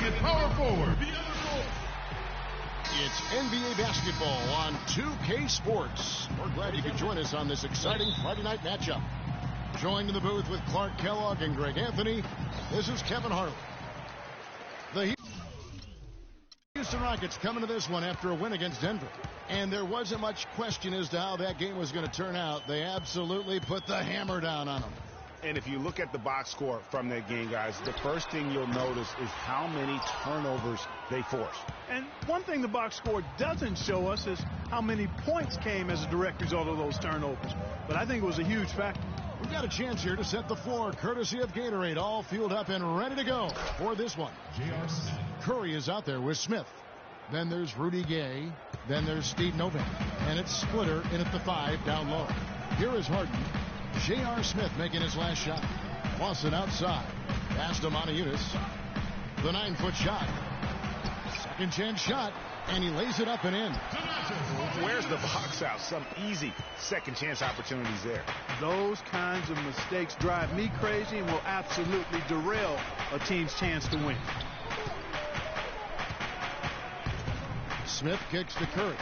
at power forward. It's NBA basketball on 2K Sports. We're glad you could join us on this exciting Friday night matchup. Joined in the booth with Clark Kellogg and Greg Anthony, this is Kevin Harlan. The Houston Rockets coming to this one after a win against Denver. And there wasn't much question as to how that game was going to turn out. They absolutely put the hammer down on them. And if you look at the box score from that game, guys, the first thing you'll notice is how many turnovers they force. And one thing the box score doesn't show us is how many points came as a direct result of those turnovers. But I think it was a huge factor. We've got a chance here to set the floor, courtesy of Gatorade, all fueled up and ready to go for this one. Curry is out there with Smith. Then there's Rudy Gay. Then there's Steve Novak. And it's Splitter in at the 5 down low. Here is Harden. J.R. Smith making his last shot. Lawson outside. Pass to Motiejunas. The 9-foot shot. Second chance shot. And he lays it up and in. Where's the box out? Some easy second chance opportunities there. Those kinds of mistakes drive me crazy and will absolutely derail a team's chance to win. Smith kicks to Curry.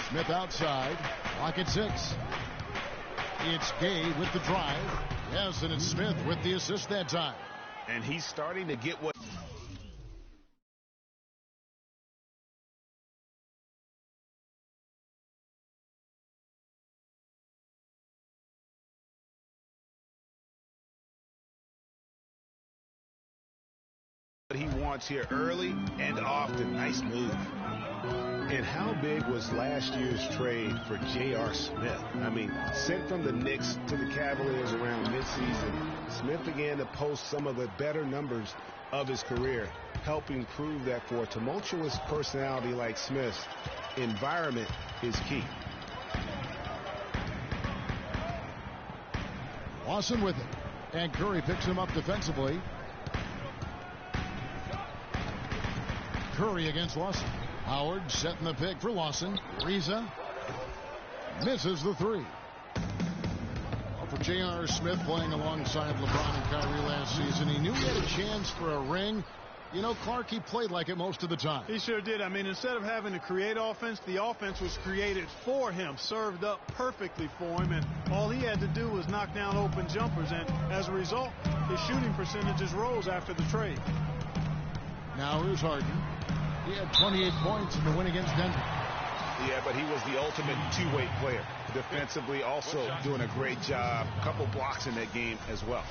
Smith outside. Clock at 6. It's Gay with the drive. Yes, and it's Smith with the assist that time. And he's starting to get what he wants here early and often. Nice move. And how big was last year's trade for J.R. Smith? I mean, sent from the Knicks to the Cavaliers around midseason, Smith began to post some of the better numbers of his career, helping prove that for a tumultuous personality like Smith's, environment is key. Lawson with it. And Curry picks him up defensively. Curry against Lawson. Howard setting the pick for Lawson. Riza misses the 3. Well, for J.R. Smith playing alongside LeBron and Kyrie last season, he knew he had a chance for a ring. You know, Clark, he played like it most of the time. He sure did. I mean, instead of having to create offense, the offense was created for him, served up perfectly for him, and all he had to do was knock down open jumpers, and as a result, his shooting percentages rose after the trade. Now here's Harden. He had 28 points in the win against Denver. Yeah, but he was the ultimate two-way player. Defensively, also doing a great job. A couple blocks in that game as well.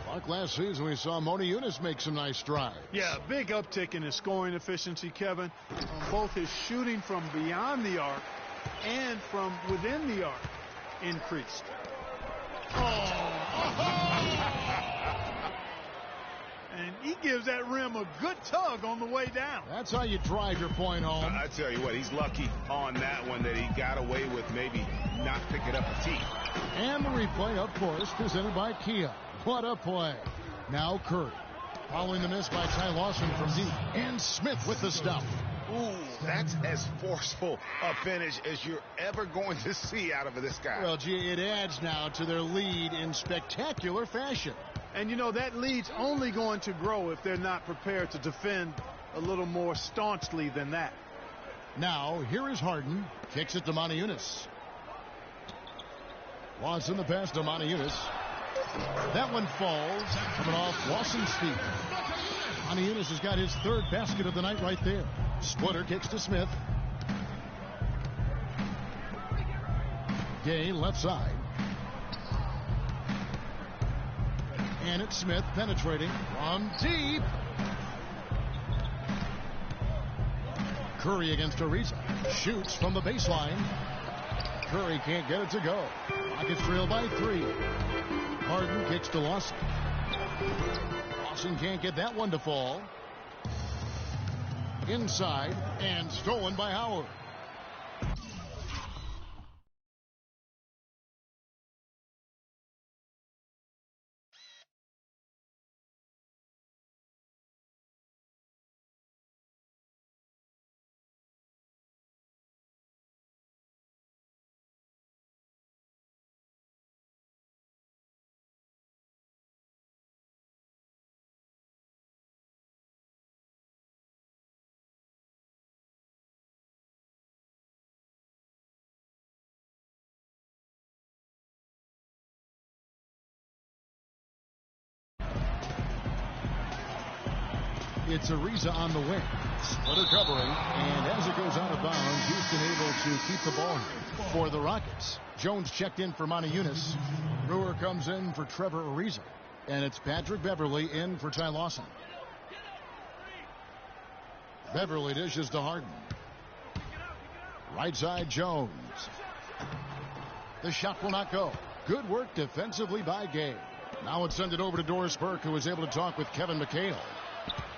Like last season, we saw Motiejunas make some nice strides. Yeah, big uptick in his scoring efficiency, Kevin. Both his shooting from beyond the arc and from within the arc increased. And he gives that rim a good tug on the way down. That's how you drive your point home. I tell you what, he's lucky on that one that he got away with maybe not picking up a tee. And the replay, of course, presented by Kia. What a play. Now Curry. Following the miss by Ty Lawson from deep. And Smith with the stuff. Ooh, that's as forceful a finish as you're ever going to see out of this guy. Well, gee, it adds now to their lead in spectacular fashion. And, you know, that lead's only going to grow if they're not prepared to defend a little more staunchly than that. Now, here is Harden. Kicks it to Motiejunas. Lawson the pass to Motiejunas. That one falls. Coming off Lawson's feet. Motiejunas has got his 3rd basket of the night right there. Splitter kicks to Smith. Gay left side. And it's Smith penetrating from deep. Curry against Ariza. Shoots from the baseline. Curry can't get it to go. Rockets trail by 3. Harden kicks to Lawson. Lawson can't get that one to fall. Inside and stolen by Howard. It's Ariza on the wing. Splitter covering, and as it goes out of bounds, Houston able to keep the ball here for the Rockets. Jones checked in for Monty Eunice. Brewer comes in for Trevor Ariza. And it's Patrick Beverley in for Ty Lawson. Beverley dishes to Harden. Right side, Jones. The shot will not go. Good work defensively by Gay. Now it's sent it over to Doris Burke, who was able to talk with Kevin McHale.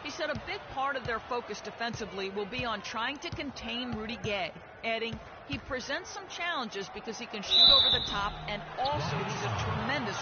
He said a big part of their focus defensively will be on trying to contain Rudy Gay, adding he presents some challenges because he can shoot over the top, and also he's a tremendous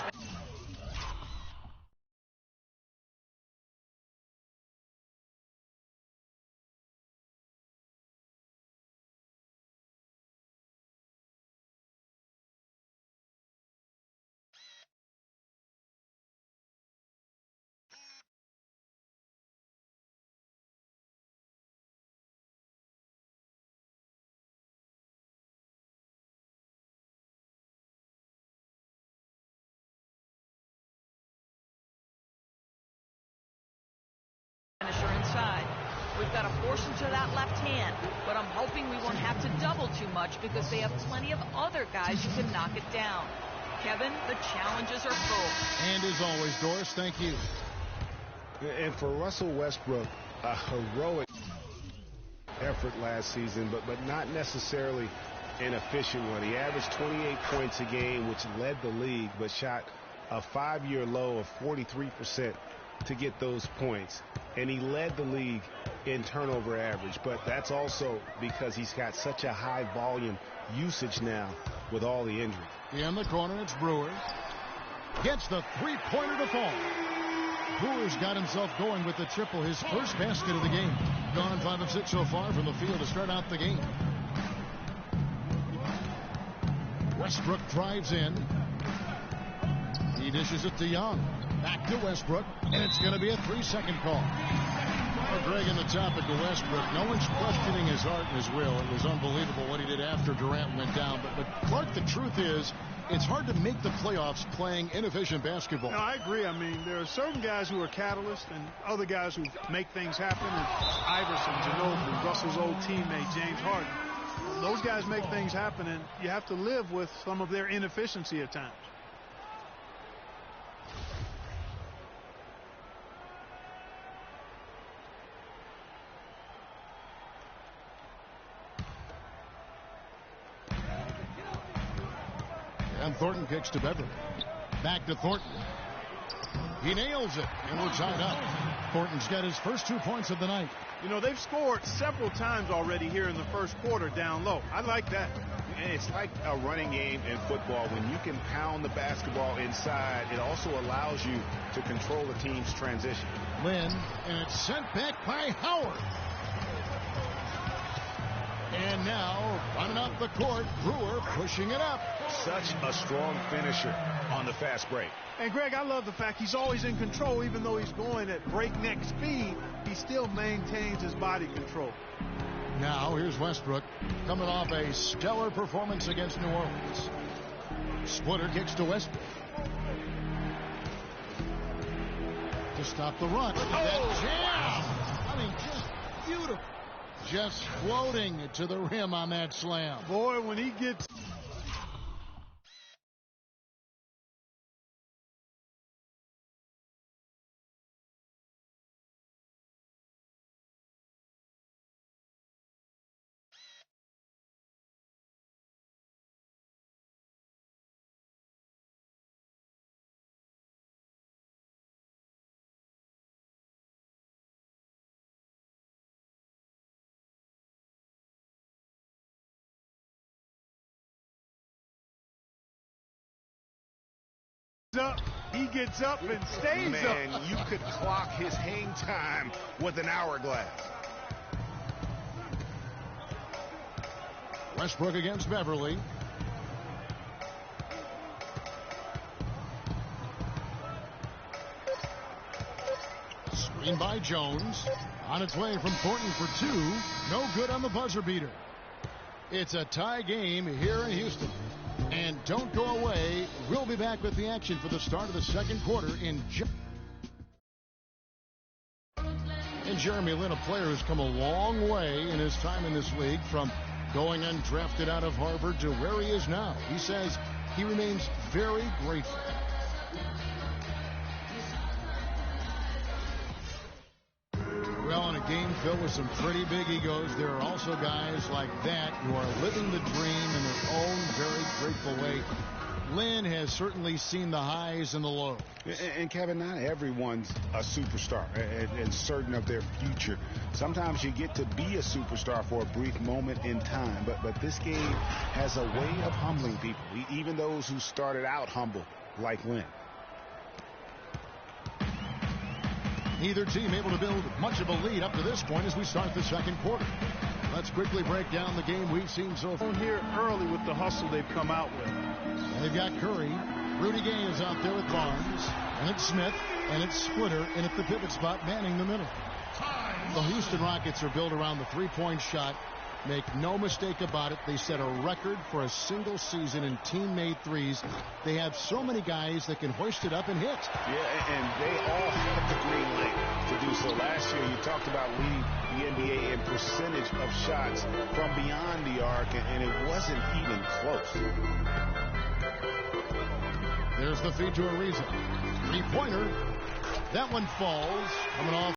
finisher inside. We've got to force him to that left hand, but I'm hoping we won't have to double too much because they have plenty of other guys who can knock it down. Kevin, the challenges are full. And as always, Doris, thank you. And for Russell Westbrook, a heroic effort last season, but not necessarily an efficient one. He averaged 28 points a game, which led the league, but shot a 5-year low of 43% to get those points. And he led the league in turnover average, but that's also because he's got such a high volume usage now with all the injuries. In the corner, it's Brewer. Gets the three-pointer to fall. Brewer's got himself going with the triple, his first basket of the game. Gone 5 of 6 so far from the field to start out the game. Westbrook drives in. He dishes it to Young. Back to Westbrook, and it's going to be a 3-second call. Well, Greg, on the topic of Westbrook, no one's questioning his heart and his will. It was unbelievable what he did after Durant went down. But Clark, the truth is, it's hard to make the playoffs playing inefficient basketball. No, I agree. I mean, there are certain guys who are catalysts and other guys who make things happen. And Iverson, Ginobili, Russell's old teammate, James Harden. Those guys make things happen, and you have to live with some of their inefficiency at times. And Thornton kicks to Beverley. Back to Thornton. He nails it, and we're tied up. Thornton's got his first 2 points of the night. You know, they've scored several times already here in the first quarter down low. I like that. And it's like a running game in football. When you can pound the basketball inside, it also allows you to control the team's transition. Lynn, and it's sent back by Howard. And now, running up the court, Brewer pushing it up. Such a strong finisher on the fast break. And, Greg, I love the fact he's always in control. Even though he's going at breakneck speed, he still maintains his body control. Now, here's Westbrook coming off a stellar performance against New Orleans. Splitter kicks to Westbrook. To stop the run. Look at that jam! I mean, just beautiful. Just floating to the rim on that slam. Boy, when he gets... up, he gets up and stays up. Man, you could clock his hang time with an hourglass. Westbrook against Beverley. Screen by Jones. On its way from Thornton for 2. No good on the buzzer beater. It's a tie game here in Houston. And don't go away. We'll be back with the action for the start of the second quarter in just... And Jeremy Lin, a player who's come a long way in his time in this league, from going undrafted out of Harvard to where he is now. He says he remains very grateful. Well, in a game filled with some pretty big egos, there are also guys like that who are living the dream in their own very grateful way. Lin has certainly seen the highs and the lows. And Kevin, not everyone's a superstar and certain of their future. Sometimes you get to be a superstar for a brief moment in time, but this game has a way of humbling people, even those who started out humble, like Lin. Neither team able to build much of a lead up to this point as we start the second quarter. Let's quickly break down the game we've seen so far. Here early with the hustle they've come out with. And they've got Curry. Rudy Gay is out there with Barnes. And it's Smith. And it's Splitter in at the pivot spot, manning the middle. The Houston Rockets are built around the three-point shot. Make no mistake about it, they set a record for a single season in team-made threes. They have so many guys that can hoist it up and hit. Yeah, and they all have the green light to do so. Last year, you talked about leading the NBA in percentage of shots from beyond the arc, and it wasn't even close. There's the feed to Ariza. Three-pointer. That one falls. Coming off.